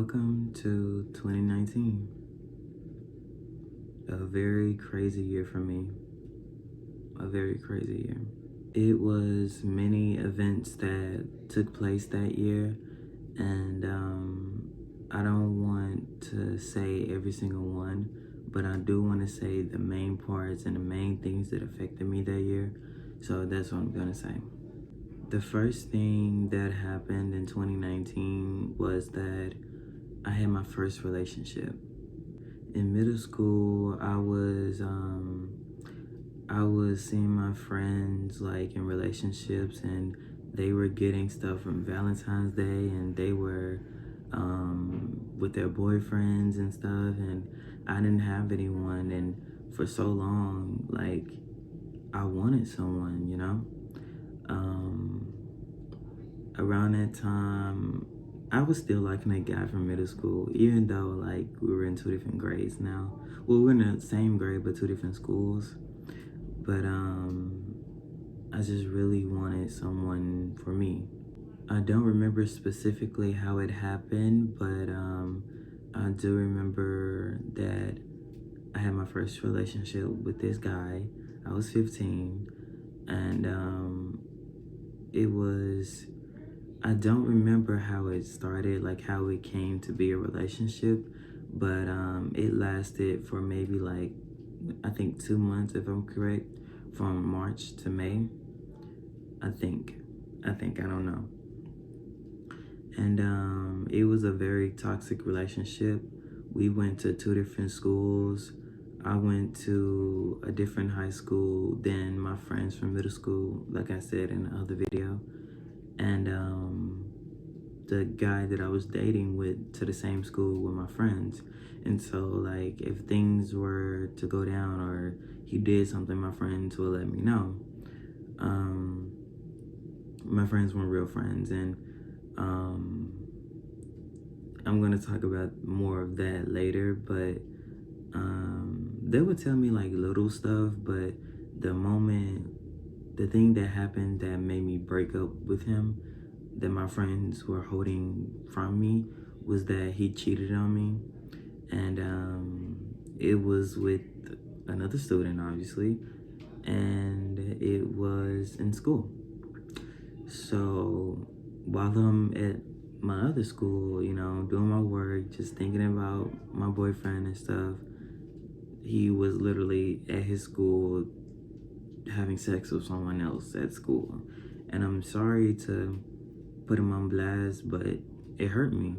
Welcome to 2019. A very crazy year for me. A very crazy year. It was many events that took place that year, and I don't want to say every single one, but I do want to say the main parts and the main things that affected me that year. So that's what I'm gonna say. The first thing that happened in 2019 was that I had my first relationship. In middle school, I was seeing my friends like in relationships, and they were getting stuff from Valentine's Day, and they were with their boyfriends and stuff, and I didn't have anyone, and for so long, like, I wanted someone, you know? Around that time, I was still liking a guy from middle school, even though like we were in two different grades now. Well, we're in the same grade, but two different schools. But I just really wanted someone for me. I don't remember specifically how it happened, but I do remember that I had my first relationship with this guy. I was 15, and I don't remember how it started, like how it came to be a relationship, but it lasted for maybe like, I think 2 months, if I'm correct, from March to May. I think, I don't know. And it was a very toxic relationship. We went to two different schools. I went to a different high school than my friends from middle school, like I said in the other video. And the guy that I was dating went to the same school with my friends. And so, like, if things were to go down or he did something, my friends would let me know. My friends weren't real friends, and I'm gonna talk about more of that later, but they would tell me like little stuff, but the thing that happened that made me break up with him, that my friends were holding from me, was that he cheated on me. And it was with another student, obviously, and it was in school. So while I'm at my other school, you know, doing my work, just thinking about my boyfriend and stuff, he was literally at his school having sex with someone else at school. And I'm sorry to put him on blast, but it hurt me.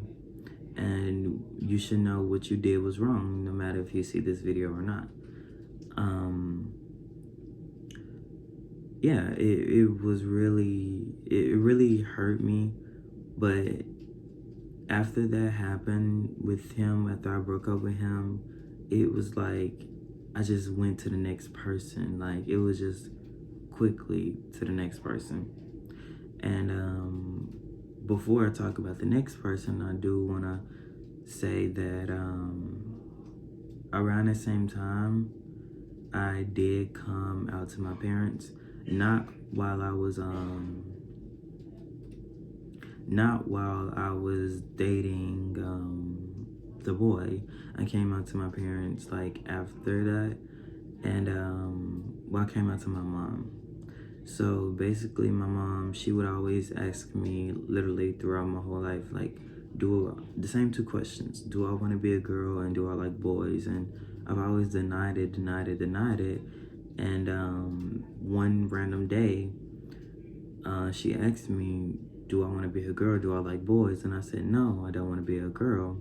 And you should know what you did was wrong, no matter if you see this video or not. Yeah, it really hurt me. But after that happened with him, after I broke up with him, it was like I just went to the next person. Like, it was just quickly to the next person. And before I talk about the next person, I do want to say that around the same time, I did come out to my parents. Not while I was dating the boy. I came out to my parents like after that, and I came out to my mom. So basically, my mom, she would always ask me literally throughout my whole life, like, the same two questions: do I want to be a girl, and do I like boys? And I've always denied it. And one random day, she asked me, do I want to be a girl? Do I like boys? And I said, no, I don't want to be a girl.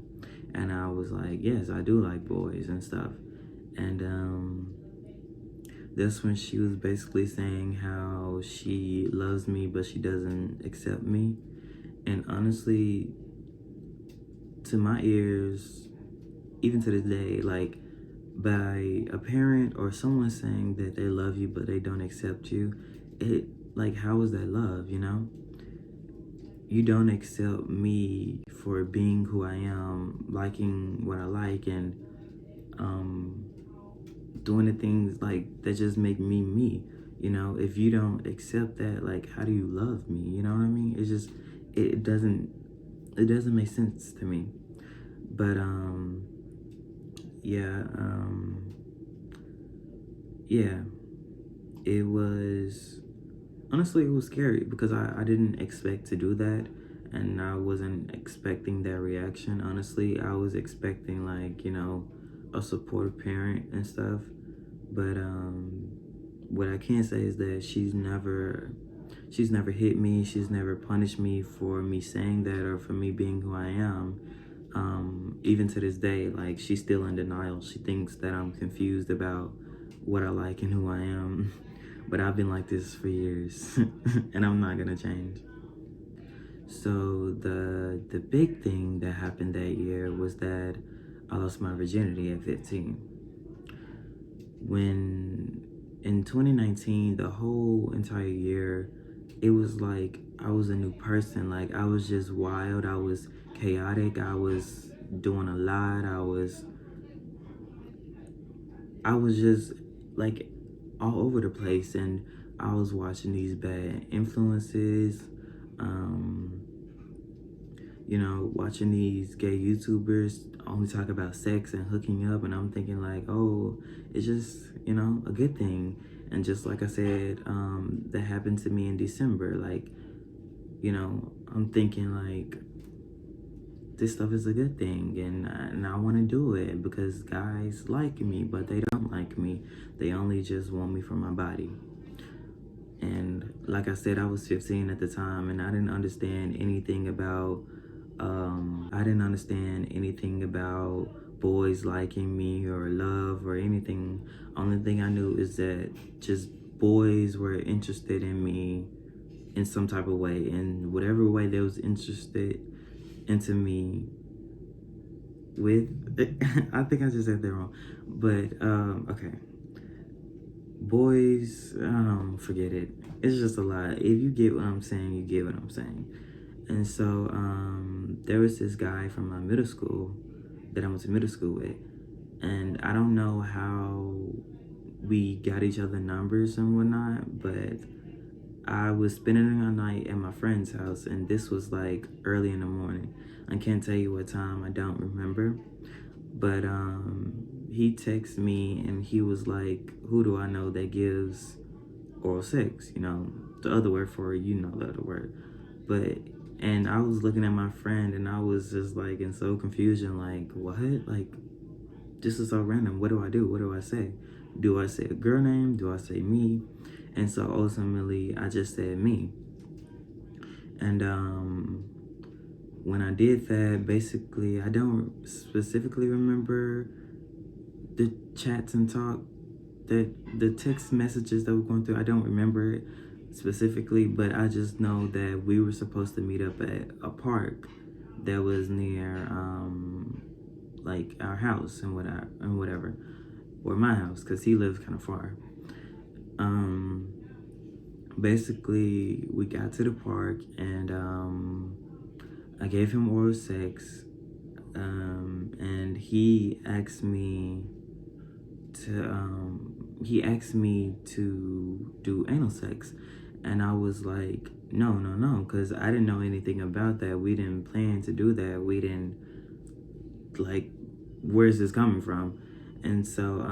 And I was like, yes, I do like boys and stuff. And that's when she was basically saying how she loves me, but she doesn't accept me. And honestly, to my ears, even to this day, like, by a parent or someone saying that they love you but they don't accept you, it, like, how is that love, you know? You don't accept me for being who I am, liking what I like, and doing the things like that just make me me. You know, if you don't accept that, like, how do you love me? You know what I mean? It's just, it doesn't make sense to me. But yeah, yeah, it was honestly, it was scary because I didn't expect to do that, and I wasn't expecting that reaction. Honestly, I was expecting, like, a supportive parent and stuff. But what I can say is that she's never hit me. She's never punished me for me saying that or for me being who I am. Even to this day, like, she's still in denial. She thinks that I'm confused about what I like and who I am. But I've been like this for years, and I'm not gonna change. So the big thing that happened that year was that I lost my virginity at 15. When in 2019, the whole entire year, it was like I was a new person. Like, I was just wild. I was chaotic. I was doing a lot. I was just like all over the place, and I was watching these bad influences. Um, watching these gay YouTubers only talk about sex and hooking up, and I'm thinking like, oh, it's just, a good thing. And just like I said, that happened to me in December. Like, I'm thinking like, this stuff is a good thing, and I want to do it because guys like me, but they don't like me. They only just want me for my body. And like I said, I was 15 at the time, and I didn't understand anything about boys liking me or love or anything. Only thing I knew is that just boys were interested in me in some type of way, and whatever way they was interested into me with. I think I just said that wrong, but okay. Boys, forget it. It's just a lot. If you get what I'm saying, you get what I'm saying. And so there was this guy from my middle school that I went to middle school with, and I don't know how we got each other numbers and whatnot, but I was spending a night at my friend's house, and this was like early in the morning. I can't tell you what time, I don't remember. But he texted me and he was like, who do I know that gives oral sex? The other word for it, the other word. But, and I was looking at my friend and I was just like in so confusion, like, what? Like, this is so random. What do I do? What do I say? Do I say a girl name? Do I say me? And so ultimately, I just said me. And when I did that, basically, I don't specifically remember the chats and talk, that the text messages that were going through. I don't remember it specifically, but I just know that we were supposed to meet up at a park that was near like our house and whatever, or my house, because he lives kind of far. Basically, we got to the park, and I gave him oral sex, and he asked me to do anal sex, and I was like, no, because I didn't know anything about that. We didn't plan to do that. We didn't, like, where's this coming from? And so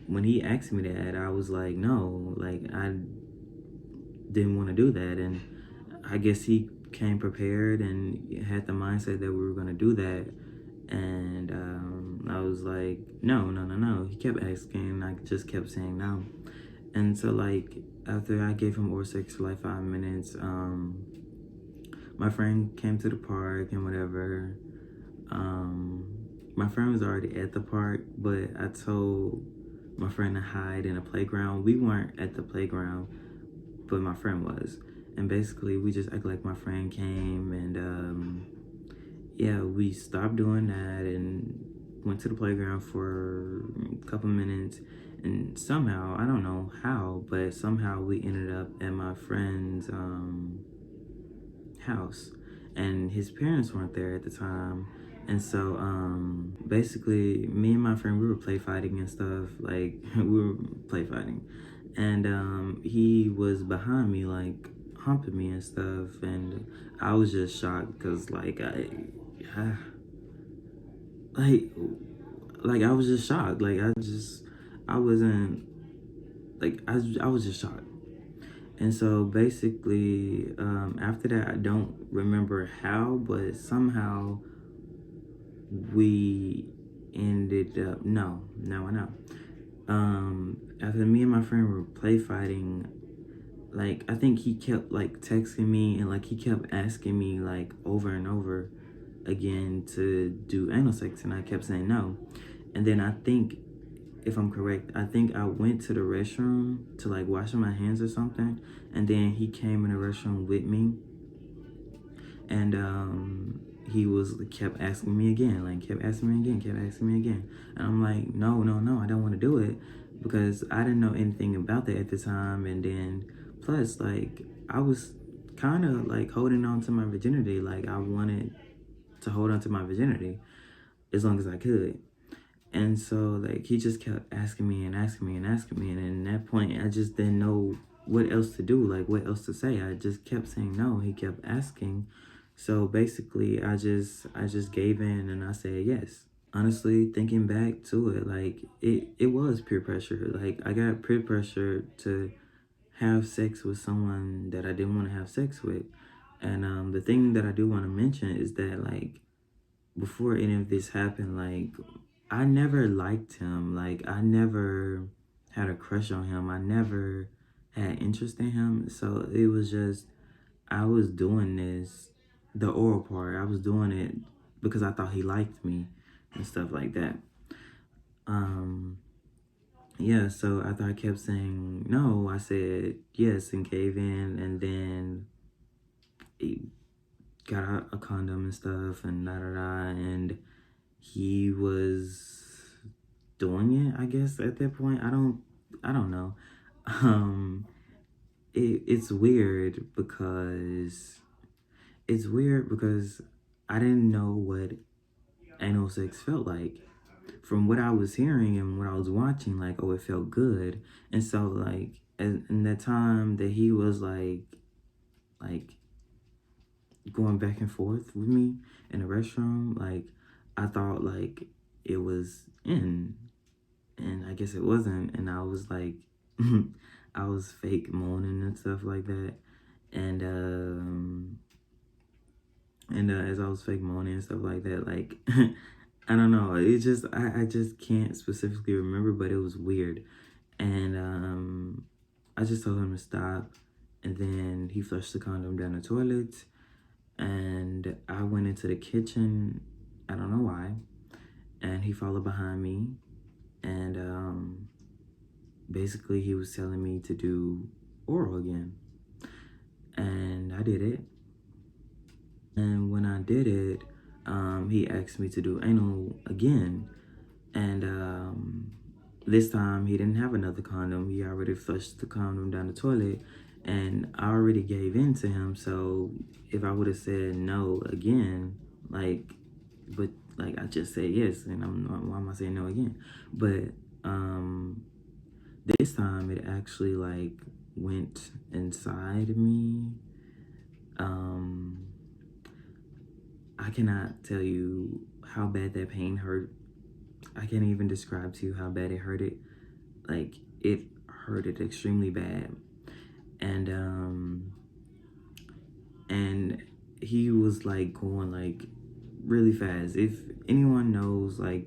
when he asked me that, I was like, no, like, I didn't want to do that. And I guess he came prepared and had the mindset that we were going to do that. And I was like, no. He kept asking, and I just kept saying no. And so, like, after I gave him oral sex for like 5 minutes, my friend came to the park and whatever. My friend was already at the park, but I told my friend to hide in a playground. We weren't at the playground, but my friend was. And basically, we just act like my friend came, and yeah, we stopped doing that and went to the playground for a couple minutes. And somehow, I don't know how, but somehow we ended up at my friend's house. And his parents weren't there at the time. And so basically, me and my friend, we were play fighting and stuff. Like, we were play fighting. And he was behind me, like, humping me and stuff. And I was just shocked because, like, like I was just shocked. I wasn't I was just shocked. And so basically, after that, I don't remember how, but somehow we ended up, no, I know. After me and my friend were play fighting, like, I think he kept like texting me and like he kept asking me like over and over again to do anal sex, and I kept saying no. And then I think, if I'm correct, I think I went to the restroom to like wash my hands or something, and then he came in the restroom with me, and he was kept asking me again, like kept asking me again, kept asking me again, and I'm like, no, no, no, I don't want to do it because I didn't know anything about that at the time, and then plus like I was kind of like holding on to my virginity, like I wanted to hold on to my virginity as long as I could. And so like he just kept asking me and asking me and asking me, and at that point I just didn't know what else to do, like what else to say. I just kept saying no. He kept asking. So basically I just gave in and I said yes. Honestly, thinking back to it, like it was peer pressure. Like I got peer pressure to have sex with someone that I didn't want to have sex with. And the thing that I do want to mention is that like before any of this happened, like I never liked him. Like I never had a crush on him. I never had interest in him. So it was just I was doing this, the oral part. I was doing it because I thought he liked me and stuff like that. Um yeah, so after I kept saying no, I said yes and gave in, and then he got a condom and stuff and da da da, and he was doing it, I guess, at that point. I don't know. Um it's weird because I didn't know what anal sex felt like. From what I was hearing and what I was watching, like, oh, it felt good. And so like in that time that he was like going back and forth with me in the restroom, like I thought like it was in, and I guess it wasn't, and I was like I was fake moaning and stuff like that, and as I was fake moaning and stuff like that, like I don't know, it just I just can't specifically remember, but it was weird, and I just told him to stop, and then he flushed the condom down the toilet, and I went into the kitchen, I don't know why, and he followed behind me, and basically he was telling me to do oral again, and I did it. And when I did it, he asked me to do anal again, and this time he didn't have another condom. He already flushed the condom down the toilet, and I already gave in to him. So if I would have said no again, like, but like I just said yes, and why am I saying no again? But this time it actually like went inside me. I cannot tell you how bad that pain hurt. I can't even describe to you how bad it hurt it. Like it hurt it extremely bad. And he was like going like really fast. If anyone knows like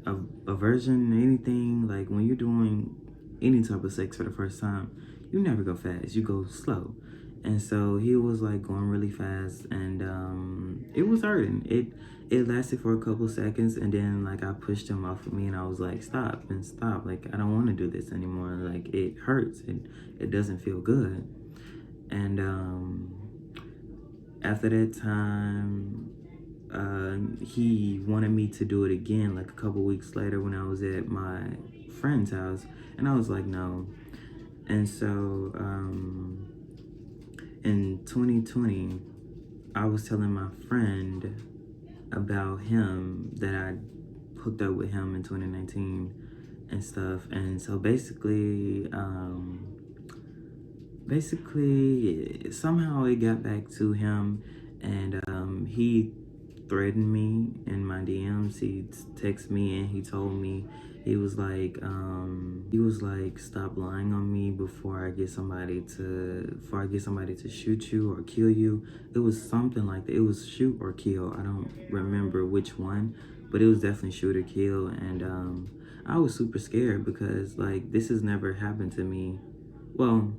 a version, anything, like when you're doing any type of sex for the first time, you never go fast, you go slow. And so he was like going really fast, and it was hurting. It lasted for a couple seconds, and then like I pushed him off of me, and I was like, stop and stop, like I don't want to do this anymore, like it hurts, it doesn't feel good. And after that time, he wanted me to do it again like a couple weeks later when I was at my friend's house, and I was like no. And so in 2020, I was telling my friend about him, that I hooked up with him in 2019 and stuff. And so basically somehow it got back to him, and he threatened me in my DMs. He texted me and he told me, he was like, stop lying on me before I get somebody to shoot you or kill you. It was something like that. It was shoot or kill. I don't remember which one, but it was definitely shoot or kill. And I was super scared because like this has never happened to me. Well,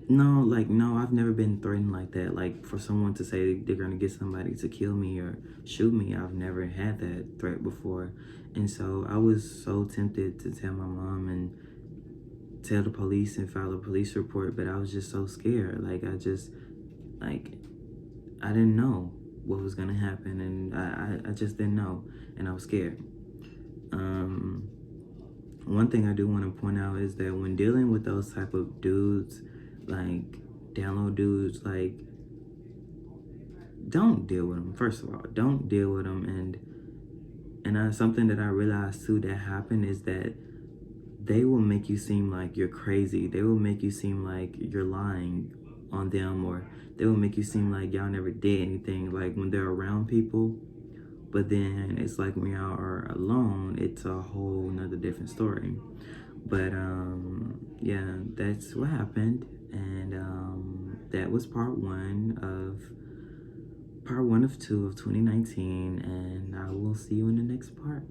no, I've never been threatened like that. Like for someone to say they're gonna get somebody to kill me or shoot me, I've never had that threat before. And so I was so tempted to tell my mom and tell the police and file a police report, but I was just so scared. Like I didn't know what was gonna happen, and I just didn't know, and I was scared. One thing I do want to point out is that when dealing with those type of dudes, like download dudes, like don't deal with them. First of all, don't deal with them. And something that I realized too that happened is that they will make you seem like you're crazy. They will make you seem like you're lying on them, or they will make you seem like y'all never did anything. Like when they're around people. But then it's like when y'all are alone, it's a whole nother different story. But yeah, that's what happened. And that was part one of two of 2019. And I will see you in the next part.